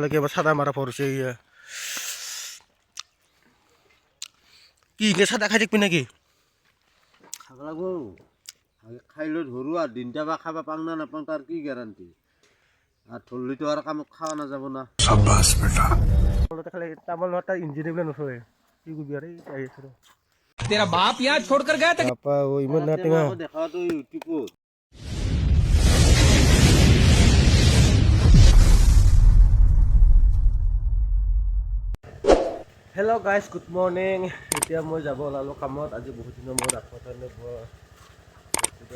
লাগে এবার সাদা মারা পড়ছে কি কে সাদা খাই থাকবি নাকি খাব লাগবো খাই লৈ ধৰো আৰু দিনটা বা খাবা পাং না নাপাং তাৰ কি গ্যাৰাণ্টি আৰু ধৰলিতো আৰু কামত খাৱা নাযাব না শাবাশ বেটা খালি তামল নটা ইঞ্জিন বোলে নথয় কি কবি আৰু আহি আছে तेरा बाप यहाँ छोड़कर गया था বাপা ও ইমান না টেঙা দেখাটো ইউটিউবত হেল্ল' গাইজ গুড মৰ্ণিং এতিয়া মই যাব ওলালোঁ কামত আজি বহুত দিনৰ মূৰত আত্মীয়তালৈ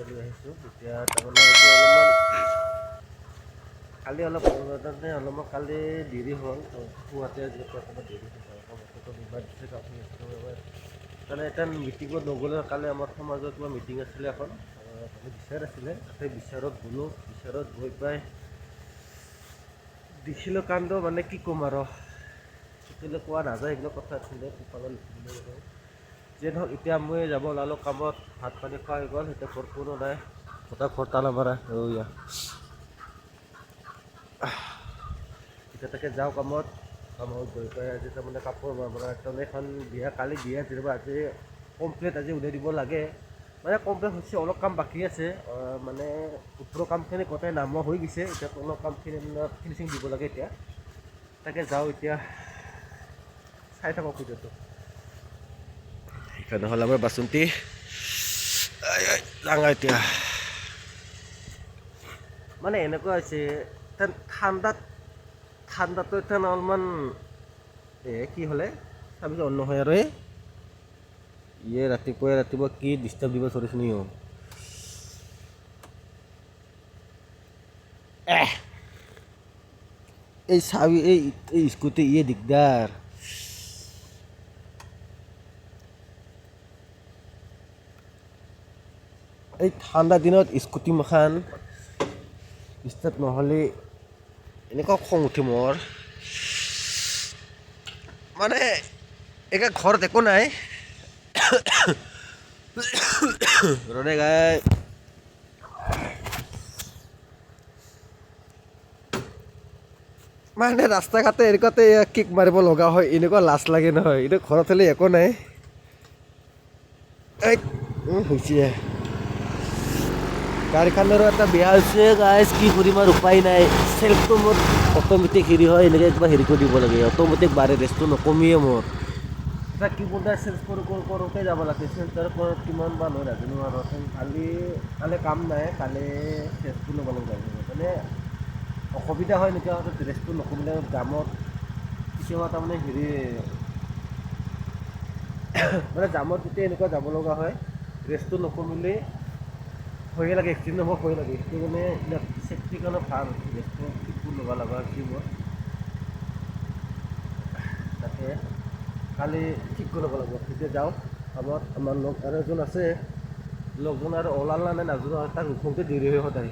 লৈ আহিছোঁ এতিয়া তাৰমানে অলপমান কালি অলপমান কালি দেৰি হ'ল পুৱাতে যিহেতু অকণমান দেৰি হৈছে কাৰণে এটা মিটিঙত নগ'লে কালি আমাৰ সমাজত কিবা মিটিং আছিলে এখন বিচাৰ আছিলে তাতে বিচাৰত গ'লোঁ বিচাৰত গৈ পাই দেখিলোঁ কাণ্ড মানে কি ক'ম আৰু সেইবিলাক কোৱা নাযায় এইবিলাক কথা আছিলে পিছফালে লিখিবলৈ যে ধৰক এতিয়া মই যাব ওলালোঁ কামত ভাত পানী খোৱা হৈ গ'ল এতিয়া ঘৰত কোনো নাই গোটেই ঘৰ তালা মাৰা ৰৈয়া এতিয়া তাকে যাওঁ কামত গৈ পাই আজি তাৰমানে কাপোৰ মানে তাৰমানে এখন বিয়া কালি বিয়া যেনিবা আজি কমপ্লিট আজি উলিয়াই দিব লাগে মানে কমপ্লিট হৈছে অলপ কাম বাকী আছে মানে ওপৰৰ কামখিনি গোটেই নামোৱা হৈ গৈছে এতিয়া অলপ কামখিনি ফিনিচিং দিব লাগে এতিয়া তাকে যাওঁ এতিয়া চাই থাকক ভিডিঅ'টো সেইকাৰণে হ'ল আমাৰ বাচন্তি ডাঙৰ এতিয়া মানে এনেকুৱা হৈছে ঠাণ্ডাটো এতিয়া অলপমান কি হ'লে চাবিচোন অন্য হয় আৰু ইয়ে ৰাতিপুৱা কি ডিষ্টাৰ্ব দিব ধৰিছে নি এই চাবি এই স্কুটি ইয়ে দিগদাৰ এই ঠাণ্ডা দিনত স্কুটি মাখান ষ্টাৰ্ট নহ'লে এনেকুৱা খং উঠে মোৰ মানে একে ঘৰত একো নাই ৰ'দে গাই মানে ৰাস্তা ঘাটে এনেকুৱাতে কিক মাৰিব লগা হয় এনেকুৱা লাজ লাগে নহয় এতিয়া ঘৰত হ'লে একো নাই হৈছে গাড়ীখনৰো এটা বেয়া হৈছে গাইজ কি কৰিম আৰু উপায় নাই চেল্ফটো মোৰ অট'মেটিক হেৰি হয় এনেকৈ কিবা হেৰি কৰি দিব লাগে অট'মেটিক বাঢ়ে ৰেষ্টটো নকমিয়ে মোৰ এটা কিবোৰ্ডাৰ চেঞ্জ কৰোঁতে যাব লাগে চেঞ্জাৰ কৰোঁ কিমান বা লয় নাজানো আৰু কালি কাম নাই কালি টেষ্টটো ল'ব লাগিব মানে অসুবিধা হয় এনেকুৱা হয়তো ৰেষ্টটো নকমিলে জামত কেতিয়াবা তাৰমানে হেৰি মানে জামত যেতিয়া এনেকুৱা যাব লগা হয় ৰেষ্টটো নকমিলে ভয়ে লাগে এক্সিডেণ্ট হ'ব ভয় লাগে সেইটো মানে এইবিলাক চেফটিৰ কাৰণে ভাল ৰেষ্টটো ঠিকবোৰ ল'ব লগা কি মোৰ তাকে কালি ঠিক কৰি ল'ব লাগিব তেতিয়া যাওঁ কামত আমাৰ লগ আৰু এজন আছে লগজন আৰু ওলাল নাই নাজানো তাক উঠোঁতে দেৰি হয় সদায়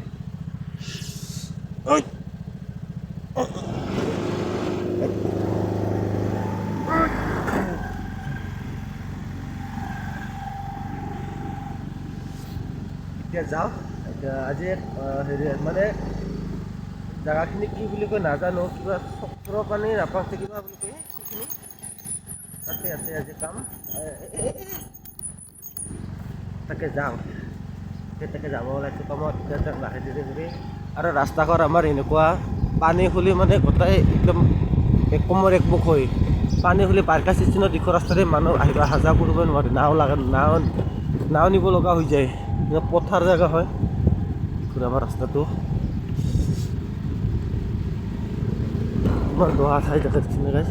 এতিয়া যাওঁ এতিয়া আজি হেৰি মানে জেগাখিনি কি বুলি কয় নাজানো কিবা চক্ৰ পানী নাপাওঁতে কিবা বুলি কয় সেইখিনি তাতে আছে আজি কাম তাকে যাওঁ তাকে যাব ওলাইছোঁ কামত এতিয়া লাহে ধীৰে ধীৰে আৰু ৰাস্তাঘৰ আমাৰ এনেকুৱা পানী খুলি মানে গোটেই একদম একমৰ একমুখ হৈ পানী খুলি বাৰিষা ছিজনত ইখন ৰাস্তাতে মানুহ অহা যোৱা কৰিব নোৱাৰে নাও নিব লগা হৈ যায় পথাৰ জেগা হয় আমাৰ ৰাস্তাটো ইমান দহা ঠাই দেখা দিছে গাইজ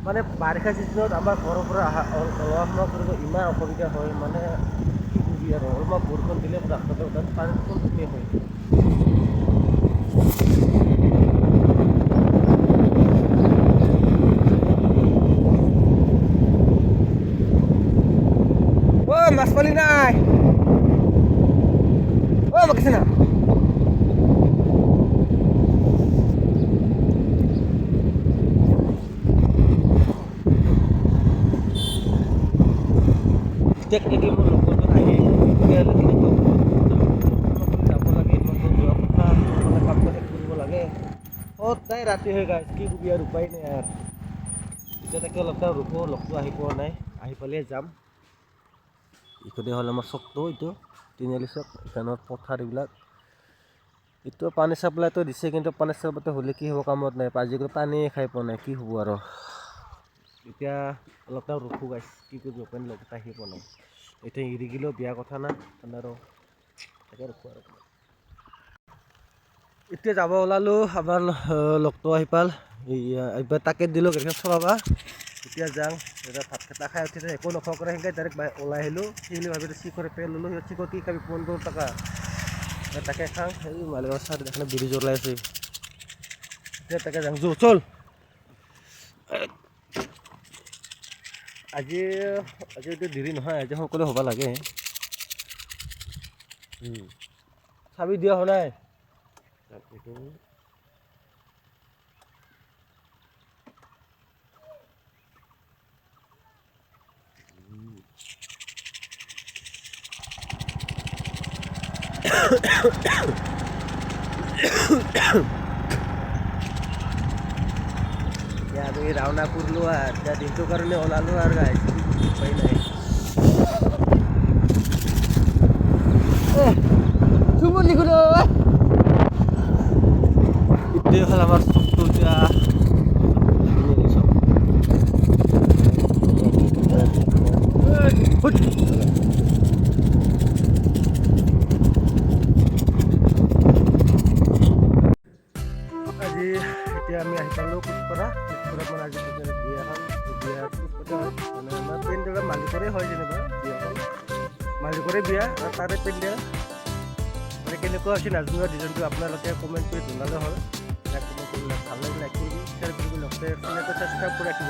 মানে বাৰিষা ছিজনত আমাৰ ঘৰৰ পৰা অহা যোৱা কৰিব ইমান অসুবিধা হয় মানে কি বুজি আৰু অলপমান বৰষুণ দিলে ৰাস্তাটো তাত পানীটো ধুনীয়া হয় মাছ পালি নাই মাতিছে না টেকনিকেল মোৰ লগৰজন আহি এতিয়ালৈকে যাব লাগে যোৱা কথা কাম কৰি সদায় ৰাতি হৈ গাইছ কি কবি আৰু উপায় নাই আৰু এতিয়া তাকে অলপ টাইম ৰখো লগটো আহি পোৱা নাই আহি পালে যাম এইখনেই হ'ল আমাৰ চকটো এইটো তিনিআলি চক এখানৰ পথাৰ এইবিলাক এইটো পানী চাপ্লাইটো দিছে কিন্তু পানী চাপ্লাইটো হ'লে কি হ'ব কামত নাই আজিকালি পানীয়ে খাই পোৱা নাই কি হ'ব আৰু এতিয়া অলপ টাইম ৰখো গাইছ কি কৰিব উপায় নাই লগত আহি পোৱা নাই এতিয়া এৰি গ'লেও বেয়া কথা না আৰু তাকে ৰখো আৰু এতিয়া যাব ওলালোঁ আমাৰ লগটো আহি পাল এইবাৰ তাকে দিলোঁ গাড়ীখন চলাবা এতিয়া যাওঁ এতিয়া ভাতকেইটা খাই উঠিছে একো নখোৱা কৰে সেনেকৈ ডাইৰেক্ট ওলাই আহিলোঁ সেইবুলি ভাবিলোঁ চিকৰে পেল ল'লোঁ সিহঁত চিকৰ কি খাবি 15 টকা তাকে খাওঁ সেই মালিকৰ চাহ দেখানে বিৰি জ্বলাই আছে এতিয়া তাকে যাওঁ জোৰ চল আজি এইটো দেৰি নহয় আজি সকলো হ'ব লাগে চাবি দিয়া হোৱা নাই এতিয়া আমি ৰাওনা কৰিলোঁ আৰু এতিয়া দিনটোৰ কাৰণে ওলালোঁ আৰু গাইছ উপায় নাই এইটোৱে হ'ল আমাৰ চকটো এতিয়া আজি এতিয়া আমি আহি পালোঁ কোচপাৰা মানে আজি বিয়াখন বিয়া কোচপাৰা মানে আমাৰ পেণ্ডেলৰ মালিকৰে হয় যেনিবা বিয়াখন মালিকৰে বিয়া আৰু তাৰে পেণ্ডেল মানে কেনেকুৱা হৈছে নাজনো ডিজাইনটো আপোনালোকে কমেণ্ট কৰি জনালে হ'ল লাইক কমেণ্ট কৰি ভাল লাগিলে লাইক কৰিব শ্বেয়াৰ কৰিব লগতে চেনেলটো ছাবস্ক্ৰাইব কৰি ৰাখিব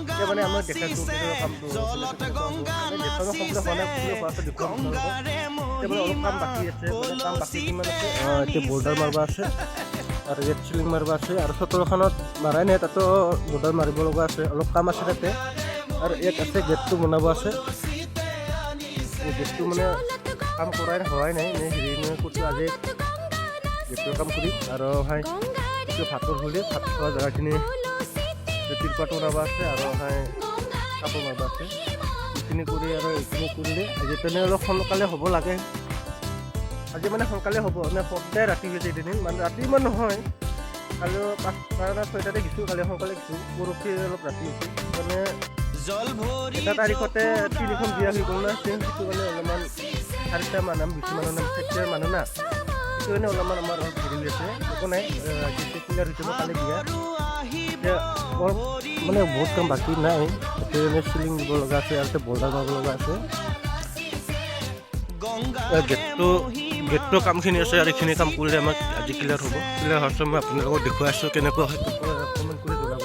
এতিয়া মানে আমাৰ দেখাইছোঁ কামটো দেখানো সম্পূৰ্ণ হোৱা নাই হোৱাটো দেখুৱাম এতিয়া মানে অলপ কাম বাকী আছে মানে কাম বাকী কিমান আছে এতিয়া বৰ্ডাৰ মাৰিব আছে আৰু ৰেড চিলিং মাৰিব আছে আৰু চতৰখনত মাৰাই নাই তাতো বৰ্ডাৰ মাৰিব লগা আছে অলপ কাম আছে তাতে আৰু ইয়াত আছে গেটটো বনাব আছে গেটটো মানে কাম কৰাই হোৱাই নাই নে হেৰি কৰিছোঁ আজি গেটৰ কাম কৰিম আৰু হয় এইটো ভাতৰ হ'লে ভাত খোৱা জেগাখিনি তিৰপাত বনাব আছে আৰু হয় কাপোৰ মাৰিব আছে এইখিনি কৰি আৰু এইখিনি কৰিলে আজি তেনে অলপ সোনকালে হ'ব লাগে আজি মানে সোনকালে হ'ব মানে সদায় ৰাতি হৈছে এদিন মানে ৰাতি ইমান নহয় কালি 5টা 6টাতে গিছোঁ কালি সোনকালে গিছোঁ পৰহি অলপ ৰাতি হৈছে মানে এটা তাৰিখতে 3খন বিয়া হৈ গ'ল না সেইটো মানে অলপমান 4টা মানুহ বেছি মানুহ নাম 4টা মানুহ না সেইটো কাৰণে অলপমান আমাৰ হেৰি আছে একো নাই আজি ক্লিয়াৰ হৈছে কালি বিয়া এতিয়া মানে বহুত কাম বাকী নাই ট্ৰেইনে চিলিং দিব লগা আছে আৰু বৰ্ডাৰ মাৰিব লগা আছে গেটটো কামখিনি আছে আৰু এইখিনি কাম কৰিলে আমাক আজি ক্লিয়াৰ হ'ব ক্লিয়াৰ হোৱাৰ পিছত মই আপোনালোকক দেখুৱাই আছোঁ কেনেকুৱা হয় কমেণ্ট কৰি জনাব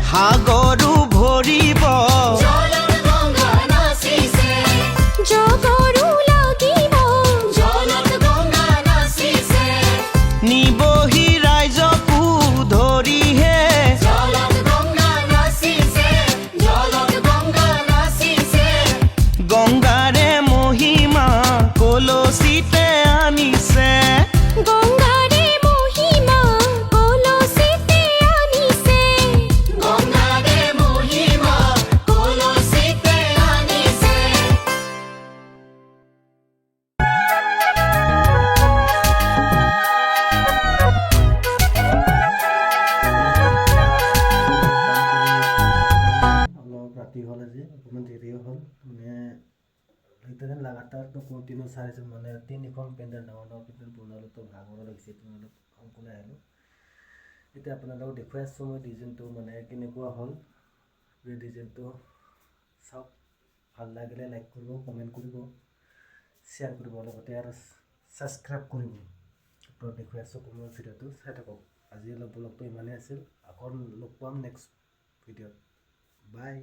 সাগৰো ভৰিব নিবহি ৰাইজকো ধৰিহে গংগাৰে মহিমা কলচীতে আনিছে ৰাতি হ'ল আজি অকণমান দেৰিও হ'ল মানে সেইকাৰণে লাগাতাৰটো কণ্টিনিউ চাইছোঁ মানে 3খন পেণ্ডেল ডাঙৰ ডাঙৰ পেণ্ডেল বনালোতো ভাগৰো লাগিছে এইটো অলপ সোনকালে আহিলোঁ এতিয়া আপোনালোকক দেখুৱাই আছোঁ মই ডিজাইনটো মানে কেনেকুৱা হ'ল এই ডিজাইনটো চাওক ভাল লাগিলে লাইক কৰিব কমেণ্ট কৰিব শ্বেয়াৰ কৰিব লগতে আৰু ছাবস্ক্ৰাইব কৰিব আপোনাক দেখুৱাই আছোঁ মোৰ ভিডিঅ'টো চাই থাকক আজি অলপ ব্লগটো ইমানেই আছিল আকৌ লগ পাম নেক্সট ভিডিঅ'ত বাই